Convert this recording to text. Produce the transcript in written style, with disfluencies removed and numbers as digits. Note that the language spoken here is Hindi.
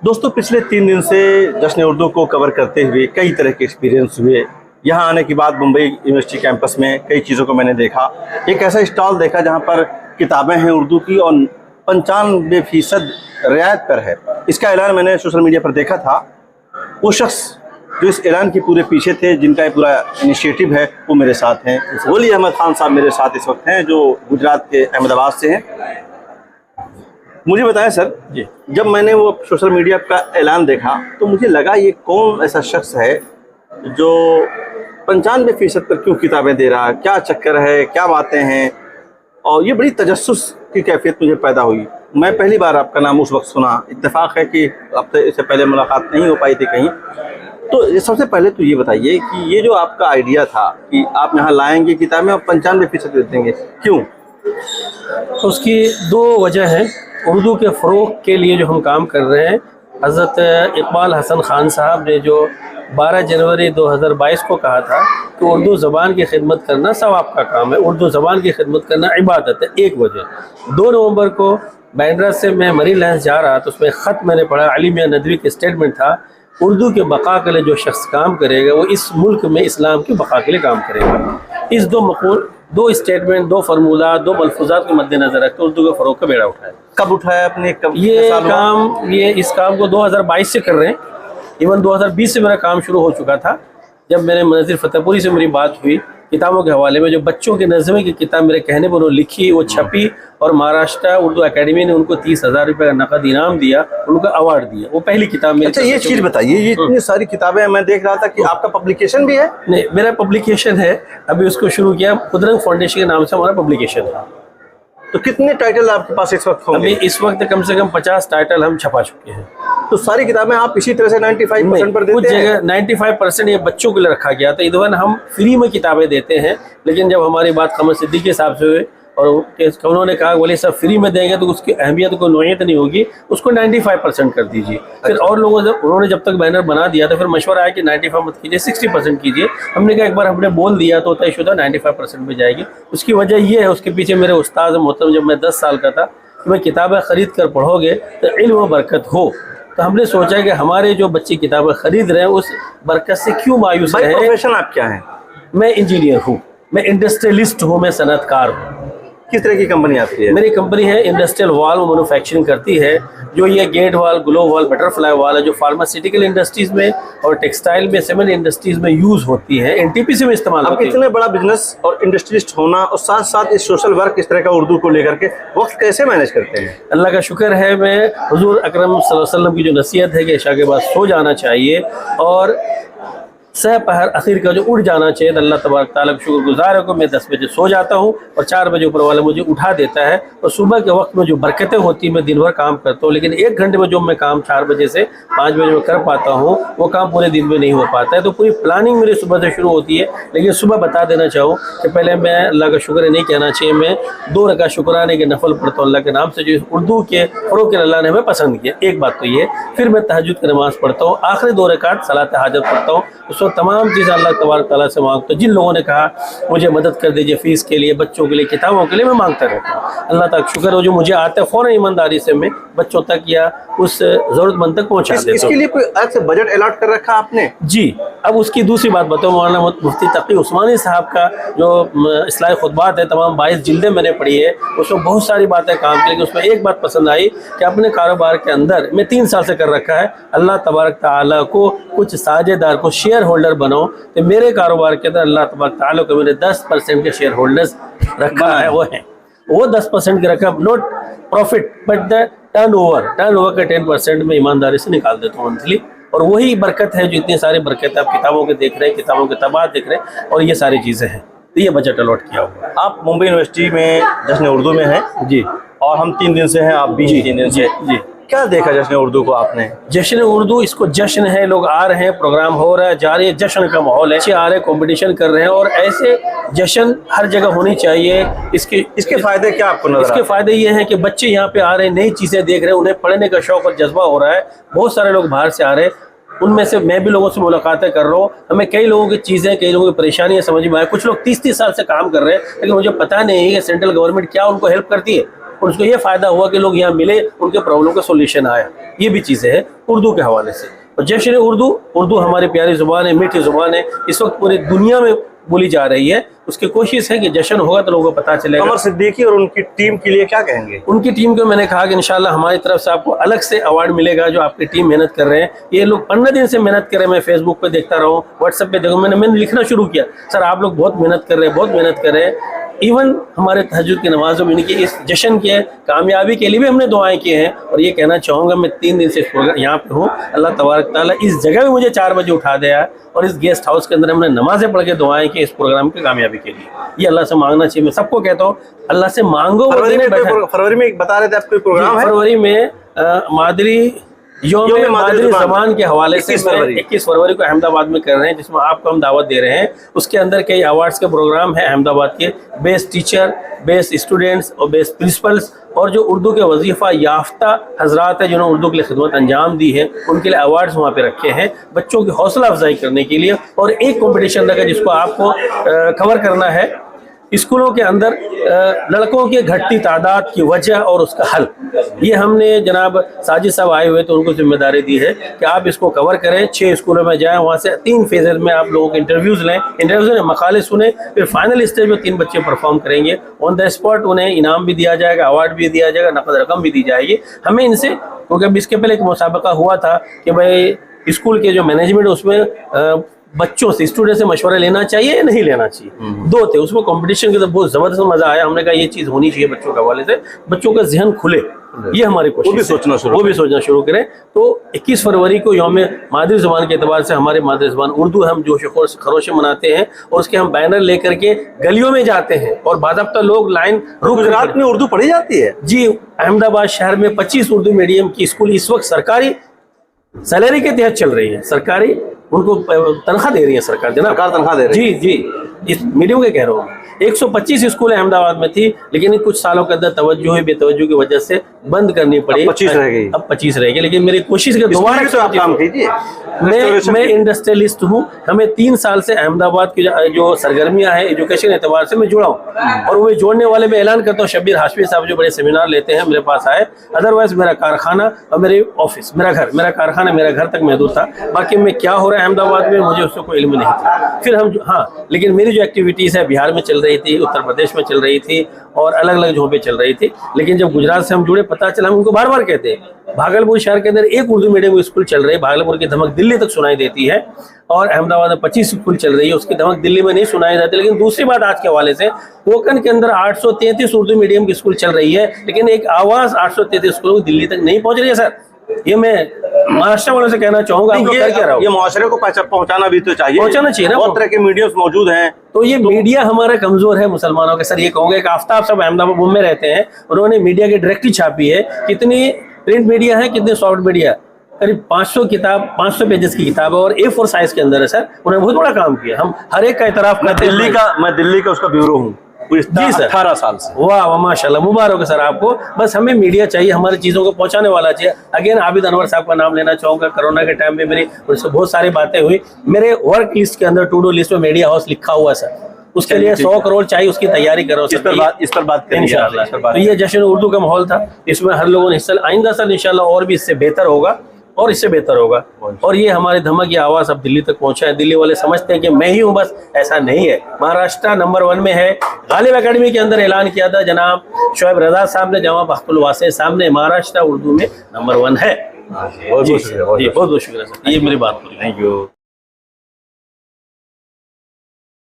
दोस्तों, पिछले 3 दिन से जश्न उर्दू को कवर करते हुए कई तरह के एक्सपीरियंस हुए। यहाँ आने के बाद मुंबई यूनिवर्सिटी कैंपस में कई चीज़ों को मैंने देखा। एक ऐसा स्टॉल देखा जहाँ पर किताबें हैं उर्दू की और 95% रियायत पर है। इसका ऐलान मैंने सोशल मीडिया पर देखा था। वो शख्स जो इस ऐलान के पूरे पीछे थे, जिनका ये पूरा इनिशिएटिव है, वो मेरे साथ हैं। वली अहमद खान साहब मेरे साथ इस वक्त हैं, जो गुजरात के अहमदाबाद से हैं। मुझे बताएं सर जी, जब मैंने वो सोशल मीडिया का ऐलान देखा तो मुझे लगा ये कौन ऐसा शख्स है जो 95% पर क्यों किताबें दे रहा है, क्या चक्कर है, क्या बातें हैं। और ये बड़ी तजस्सुस की कैफियत मुझे पैदा हुई। मैं पहली बार आपका नाम उस वक्त सुना। इत्तेफाक है कि अब तक इससे पहले मुलाकात नहीं हो पाई थी कहीं। तो सबसे पहले तो ये बताइए कि ये जो आपका आइडिया था कि आप यहाँ लाएंगे किताबें और 95% दे देंगे, क्यों? तो उसकी दो वजह हैं। उर्दू के फ़रोग़ के लिए जो हम काम कर रहे हैं, हज़रत इकबाल हसन ख़ान साहब ने जो 12 जनवरी 2022 को कहा था कि उर्दू ज़बान की खिदमत करना सवाब का काम है, उर्दू ज़बान की खिदमत करना इबादत है। एक वजह। 2 नवंबर को बांद्रा से मैं मरी लैंस जा रहा तो उसमें ख़त मैंने पढ़ा, अली मियां नदवी के स्टेटमेंट था, उर्दू के बका के लिए जो शख्स काम करेगा वो इस मुल्क में इस्लाम की बका के लिए काम करेगा। इस दो स्टेटमेंट, 2 फार्मूला, 2 मलफूजात के मद्देनज़र रखकर उर्दू के फ़रोग़ का बेड़ा उठाया। कब उठाया आपने? कब इस काम को 2022 से कर रहे हैं। इवन 2020 से मेरा काम शुरू हो चुका था। जब मैंने नज़ीर फतेहपुरी से मेरी बात हुई किताबों के हवाले में, जो बच्चों की नज़में की किताब मेरे कहने पर उन्होंने लिखी, वो छपी और महाराष्ट्र उर्दू अकेडमी ने उनको 30,000 रुपये का नकद इनाम दिया, उनको अवार्ड दिया। वो पहली किताब मेरी। अच्छा, ये चीज़ बताइए, ये इतनी सारी किताबें मैं देख रहा था कि आपका पब्लिकेशन भी है? नहीं, मेरा पब्लिकेशन है, अभी उसको शुरू किया। खुदरंग फाउंडेशन के नाम से हमारा पब्लिकेशन है। तो कितने टाइटल आपके पास इस वक्त होंगे? अभी इस वक्त कम से कम 50 टाइटल हम छपा चुके हैं। तो सारी किताबें आप इसी तरह से 95% पर देते हैं? कुछ जगह 95% ये बच्चों के लिए रखा गया था। इधर हम फ्री में किताबें देते हैं, लेकिन जब हमारी बात कमर सिद्दीकी साहब से हुई और उन्होंने कहा बोले सब फ्री में देंगे तो उसकी अहमियत को नोयत नहीं होगी, उसको 95% कर दीजिए। फिर और लोगों से उन्होंने जब तक बैनर बना दिया तो फिर मशवरा आया कि 95 मत कीजिए, 60% कीजिए। हमने कहा एक बार हमने बोल दिया तो तयशुदा 95% में जाएगी। उसकी वजह ये है, उसके पीछे मेरे उस्ताद मोहतरम, जब मैं 10 साल का था, कि मैं किताबें ख़रीद कर पढ़ोगे तो इल्म व बरकत हो। तो हमने सोचा कि हमारे जो बच्चे किताबें ख़रीद रहे हैं उस बरकत से क्यों मायूस रहे। प्रोफेशन आप क्या है? मैं इंजीनियर हूँ, मैं इंडस्ट्रियलिस्ट हूँ, मैं सनतकार हूँ। किस तरह की कंपनी आपकी है? मेरी कंपनी है इंडस्ट्रियल वाल मैन्युफैक्चरिंग करती है, जो ये गेट वाल, ग्लोब वाल, बटरफ्लाई वाल है, जो फार्मास्यूटिकल इंडस्ट्रीज़ में और टेक्सटाइल में, सीमेंट इंडस्ट्रीज़ में यूज़ होती है, एनटीपीसी में इस्तेमाल होती है। इतने बड़ा बिजनेस और इंडस्ट्रियलिस्ट होना और साथ साथ इस सोशल वर्क इस तरह का उर्दू को लेकर के वक्त कैसे मैनेज करते हैं? अल्लाह का शुक्र है, मैं हुजूर अकरम सल्लल्लाहु अलैहि वसल्लम की जो नसीहत है कि इशा के बाद सो जाना चाहिए और सह पहर आखिर का जो उठ जाना चाहिए, तो अल्लाह तबारक तआला का शुक्रगुजार है को मैं 10 बजे सो जाता हूँ और 4 बजे ऊपर वाला मुझे उठा देता है। और सुबह के वक्त में जो बरकतें होती हैं, मैं दिन भर काम करता हूँ, लेकिन 1 घंटे में जो मैं काम 4 बजे से 5 बजे में कर पाता हूँ, वो काम पूरे दिन में नहीं हो पाता है। तो पूरी प्लानिंग मेरी सुबह से शुरू होती है। लेकिन सुबह बता देना चाहूँ कि पहले मैं अल्लाह का शुक्र नहीं कहना चाहिए, मैं 2 रकात शुक्राने के नफल पढ़ता हूँ अल्लाह के नाम से, जो उर्दू के फ़रोग़ के अल्लाह ने हमें पसंद किया। एक बात तो ये। फिर मैं तहज्जुद की नमाज़ पढ़ता हूँ, आखिरी 2 रकात सलात हाजत पढ़ता हूँ। उस वक्त तमाम चीज़ें अल्लाह तबारक तआला से मांगता हूँ। जिन लोगों ने कहा मुझे मदद कर दीजिए फ़ीस के लिए, बच्चों के लिए, किताबों के लिए, मैं मांगता रहता हूँ। अल्लाह तक शुक्र हो, जो मुझे आता है फ़ौरन ईमानदारी से मैं बच्चों तक या उस ज़रूरतमंद तक पहुँचा देता हूँ। इसके लिए कोई अलग से बजट अलॉट कर रखा आपने? जी। अब उसकी दूसरी बात बताऊँ, मौलाना मुफ्ती तकी उस्मानी साहब का जो इस्लाही खुतबात है, तमाम 22 जिल्दें मैंने पढ़ी है, उसमें बहुत सारी बातें काम की, लेकिन उसमें एक बात पसंद आई कि अपने कारोबार के अंदर मैं 3 साल से कर रखा है, अल्लाह तबारक तआला को कुछ साझेदार को शेयर होल्डर बनाओ। तो मेरे कारोबार के अंदर अल्लाह तबारक तआला को मैंने 10% के शेयर होल्डर्स रखा है। वो 10% की रकम, not profit but the turnover का 10% में ईमानदारी से निकाल देता हूँ मंथली। और वही बरकत है जो इतनी सारी बरकत आप किताबों के देख रहे हैं, किताबों के तबाद देख रहे हैं, और ये सारी चीज़ें हैं। तो ये बजट अलॉट किया हुआ। आप मुंबई यूनिवर्सिटी में जश्न उर्दू में हैं जी, और हम 3 दिन से हैं, आप भी 3 दिन से। जी। क्या देखा जश्न उर्दू को आपने? जश्न उर्दू, इसको जश्न है, लोग आ रहे हैं, प्रोग्राम हो रहा है, जा रही है, जश्न का माहौल है, आ रहे हैं, कंपटीशन कर रहे हैं, और ऐसे जश्न हर जगह होनी चाहिए। इसके फ़ायदे क्या आपको नजर? इसके फ़ायदे ये हैं कि बच्चे यहाँ पे आ रहे हैं, नई चीज़ें देख रहे हैं, उन्हें पढ़ने का शौक़ और जज्बा हो रहा है। बहुत सारे लोग बाहर से आ रहे हैं, उनमें से मैं भी लोगों से मुलाकातें कर रहा हूँ। हमें कई लोगों की चीज़ें, कई लोगों की परेशानियाँ समझ में आए। कुछ लोग 30-30 साल से काम कर रहे हैं, लेकिन मुझे पता नहीं है कि सेंट्रल गवर्नमेंट क्या उनको हेल्प करती है। और उसको ये फ़ायदा हुआ कि लोग यहाँ मिले, उनके प्रॉब्लम का सोल्यूशन आया। ये भी चीज़ें हैं उर्दू के हवाले से। और जश्न उर्दू हमारी प्यारी ज़ुबान है, मीठी ज़ुबान है, इस वक्त पूरी दुनिया में बोली जा रही है। उसकी कोशिश है कि जश्न होगा तो लोगों को पता चलेगा। कमर सिद्दीकी और उनकी टीम के लिए क्या कहेंगे? उनकी टीम को मैंने कहा कि इंशाल्लाह हमारी तरफ से आपको अलग से अवार्ड मिलेगा। जो आपकी टीम मेहनत कर रहे हैं, ये लोग 15 दिन से मेहनत कर रहे हैं। मैं फेसबुक पे देखता रहा हूँ, व्हाट्सएप पे देखो, मैंने लिखना शुरू किया, सर आप लोग बहुत मेहनत कर रहे हैं, बहुत मेहनत कर रहे हैं। इवन हमारे तहज्जुद की नमाज़ों में इनकी इस जश्न के कामयाबी के लिए भी हमने दुआएं की हैं। और ये कहना चाहूँगा, मैं 3 दिन से इस प्रोग्राम यहाँ पे हूँ, अल्लाह तबारक ताला इस जगह भी मुझे 4 बजे उठा दिया और इस गेस्ट हाउस के अंदर हमने नमाज़ें पढ़ के दुआएं की इस प्रोग्राम की कामयाबी के लिए। ये अल्लाह से मांगना चाहिए। मैं सबको कहता हूँ, अल्लाह से मांगो। फरवरी में एक बता रहे थे आप कोई प्रोग्राम है? फरवरी में मादरी मादरी ज़बान के हवाले से 21 फरवरी को अहमदाबाद में कर रहे हैं, जिसमें आपको हम दावत दे रहे हैं। उसके अंदर कई अवार्ड्स के प्रोग्राम हैं अहमदाबाद के, बेस्ट टीचर, बेस्ट स्टूडेंट्स और बेस्ट प्रिंसिपल्स। और जो उर्दू के वजीफ़ा याफ्ता हजरात है जिन्होंने उर्दू के लिए खिदमत अंजाम दी है, उनके लिए अवार्ड्स वहाँ पे रखे हैं बच्चों की हौसला अफजाई करने के लिए। और एक कंपटीशन रखा जिसको आपको कवर करना है, स्कूलों के अंदर लड़कों की घटती तादाद की वजह और उसका हल। ये हमने जनाब साजिद साहब आए हुए तो उनको जिम्मेदारी दी है कि आप इसको कवर करें, 6 स्कूलों में जाएं, वहाँ से 3 फेजेज में आप लोगों के इंटरव्यूज़ लें, मकाले सुने, फिर फाइनल स्टेज में 3 बच्चे परफॉर्म करेंगे। ऑन द स्पॉट उन्हें इनाम भी दिया जाएगा, अवार्ड भी दिया जाएगा, नकद रकम भी दी जाएगी। हमें इनसे, क्योंकि अब इसके पहले एक मुसाबका हुआ था कि भाई स्कूल के जो मैनेजमेंट उसमें बच्चों से, स्टूडेंट से मशवरा लेना चाहिए या नहीं लेना चाहिए, 2 थे। उसमें कंपटीशन के तो बहुत ज़बरदस्त मज़ा आया। हमने कहा ये चीज़ होनी चाहिए बच्चों के हवाले से, बच्चों का जहन खुले, ये हमारी कोशिश, वो भी सोचना शुरू करें। तो 21 फरवरी को यौम मादरी ज़बान के एतबार से हमारी मादरी ज़बान उर्दू हम जोश खरोश मनाते हैं और उसके हम बैनर लेकर के गलियों में जाते हैं और बाज़ाब्ता लोग लाइन गुजरात में उर्दू पढ़ी जाती है जी। अहमदाबाद शहर में 25 उर्दू मीडियम की स्कूल इस वक्त सरकारी सैलरी के तहत चल रही है, सरकारी उनको तनख्वाह दे रही है सरकार तनख्वाह दे रही है। जी, इस मीडियम के कह रहा हूँ। 125 स्कूल अहमदाबाद में थी, लेकिन कुछ सालों के अंदर तवज्जो है बेतवज्जो की वजह से बंद करनी पड़ी। 25 रह गई। अब 25 रह गई, लेकिन मेरी कोशिश है दोबारा तो आप काम कीजिए। मैं इंडस्ट्रियलिस्ट हूँ। हमें 3 साल से अहमदाबाद की जो सरगर्मियाँ हैं एजुकेशन एतबार से मैं जुड़ा हूँ और वो जोड़ने वाले मैं ऐलान करता हूँ। शब्बीर हाशमी साहब जो बड़े सेमिनार लेते हैं मेरे पास आए, अदरवाइज मेरा कारखाना और मेरे ऑफिस, मेरा कारखाना मेरा घर तक महदूद था। बाकी मैं क्या हो रहा है अहमदाबाद में मुझे उससे कोई इल्म नहीं था। फिर हम लेकिन मेरी जो एक्टिविटीज़ है बिहार में चल रही थी, उत्तर प्रदेश में चल रही थी और अलग अलग जगहों पे चल रही थी। लेकिन जब गुजरात से हम जुड़े, पता चला, हम उनको बार बार कहते हैं, भागलपुर शहर के अंदर एक उर्दू मीडियम स्कूल चल रही है, भागलपुर की धमक दिल्ली तक सुनाई देती है और अहमदाबाद में 25 स्कूल चल रही है, उसकी धमक दिल्ली में नहीं सुनाई जाती। लेकिन दूसरी बात आज के हवाले से, कोकन के अंदर 833 उर्दू मीडियम की स्कूल चल रही है, लेकिन एक आवाज़ 833 स्कूलों दिल्ली तक नहीं पहुंच रही है। सर, ये मैं महाराष्ट्र वालों से कहना चाहूंगा, ये मुआशरे को पहुंचाना भी तो चाहिए, पहुंचाना चाहिए ना। बहुत तरह के मीडियम्स मौजूद हैं। तो ये मीडिया हमारा कमजोर है मुसलमानों के। सर, ये कहूँगा, एक आफ्ताब साहब अहमदाबाद में रहते हैं, उन्होंने मीडिया की डायरेक्टरी छापी है। कितनी प्रिंट मीडिया है, कितने सॉफ्ट मीडिया, करीब 500 पेजेस की किताब है और A4 साइज के अंदर है। सर, उन्होंने बहुत बड़ा काम किया, हम हर एक का इतराफ करते हैं। मैं दिल्ली का उसका ब्यूरो हूँ जी सर, 18 साल से। वाह माशाल्लाह, मुबारक है सर आपको। बस हमें मीडिया चाहिए, हमारी चीज़ों को पहुंचाने वाला चाहिए। अगेन आबिद अनवर साहब का नाम लेना चाहूँगा। कोरोना के टाइम में मेरी उनसे बहुत सारी बातें हुई। मेरे वर्क लिस्ट के अंदर, टू डू लिस्ट में मीडिया हाउस लिखा हुआ है सर। उसके लिए 100 करोड़ चाहिए, उसकी तैयारी करो। इस पर बात इंशाल्लाह। तो ये जश्न उर्दू का माहौल था, इसमें हर लोगों ने हिस्सा। आइंदा सर इंशाल्लाह और भी इससे बेहतर होगा और इससे बेहतर होगा। और ये हमारी धमक की आवाज़ अब दिल्ली तक पहुंचा है। दिल्ली वाले समझते हैं कि मैं ही हूँ, बस ऐसा नहीं है। महाराष्ट्र नंबर 1 में है। गालिब एकेडमी के अंदर ऐलान किया था जनाब शोएब रजा साहब ने, जवाब अख्तुल वासे साहब ने, महाराष्ट्र उर्दू में नंबर 1 है। बहुत बहुत शुक्रिया सर, ये मेरी बात। Thank you.